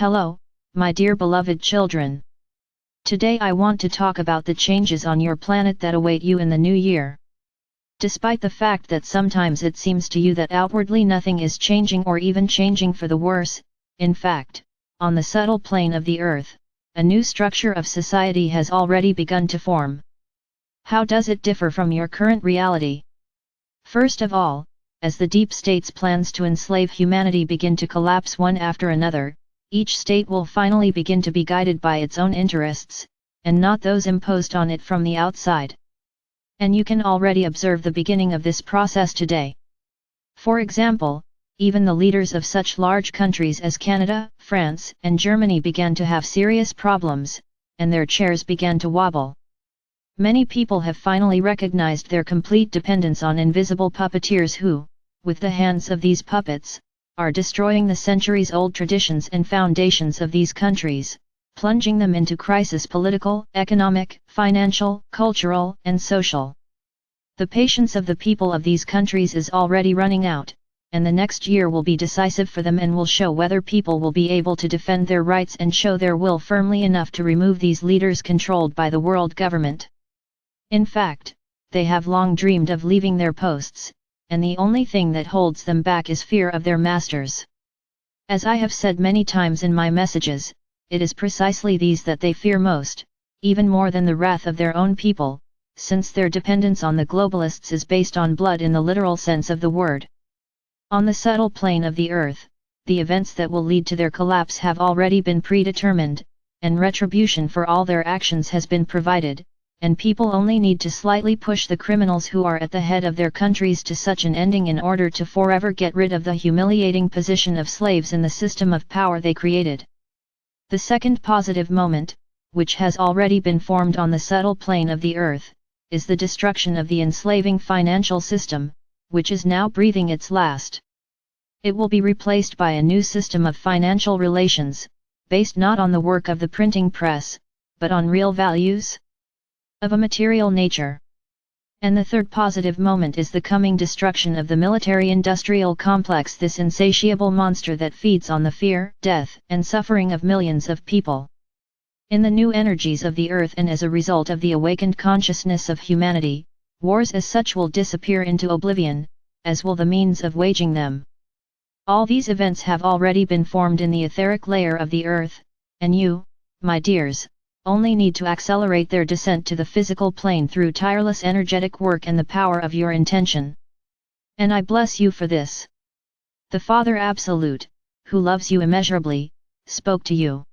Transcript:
Hello, my dear beloved children. Today I want to talk about the changes on your planet that await you in the new year. Despite the fact that sometimes it seems to you that outwardly nothing is changing or even changing for the worse, in fact, on the subtle plane of the earth, a new structure of society has already begun to form. How does it differ from your current reality? First of all, as the deep state's plans to enslave humanity begin to collapse one after another, each state will finally begin to be guided by its own interests, and not those imposed on it from the outside. And you can already observe the beginning of this process today. For example, even the leaders of such large countries as Canada, France, and Germany began to have serious problems, and their chairs began to wobble. Many people have finally recognized their complete dependence on invisible puppeteers who, with the hands of these puppets, are destroying the centuries-old traditions and foundations of these countries, plunging them into crisis political, economic, financial, cultural, and social. The patience of the people of these countries is already running out, and the next year will be decisive for them and will show whether people will be able to defend their rights and show their will firmly enough to remove these leaders controlled by the world government. In fact, they have long dreamed of leaving their posts, and the only thing that holds them back is fear of their masters. As I have said many times in my messages, it is precisely these that they fear most, even more than the wrath of their own people, since their dependence on the globalists is based on blood in the literal sense of the word. On the subtle plane of the earth, the events that will lead to their collapse have already been predetermined, and retribution for all their actions has been provided, and people only need to slightly push the criminals who are at the head of their countries to such an ending in order to forever get rid of the humiliating position of slaves in the system of power they created. The second positive moment, which has already been formed on the subtle plane of the earth, is the destruction of the enslaving financial system, which is now breathing its last. It will be replaced by a new system of financial relations, based not on the work of the printing press, but on real values of a material nature. And the third positive moment is the coming destruction of the military-industrial complex, this insatiable monster that feeds on the fear, death, and suffering of millions of people. In the new energies of the earth and as a result of the awakened consciousness of humanity, wars as such will disappear into oblivion, as will the means of waging them. All these events have already been formed in the etheric layer of the earth, and you, my dears, only need to accelerate their descent to the physical plane through tireless energetic work and the power of your intention. And I bless you for this. The Father Absolute, who loves you immeasurably, spoke to you.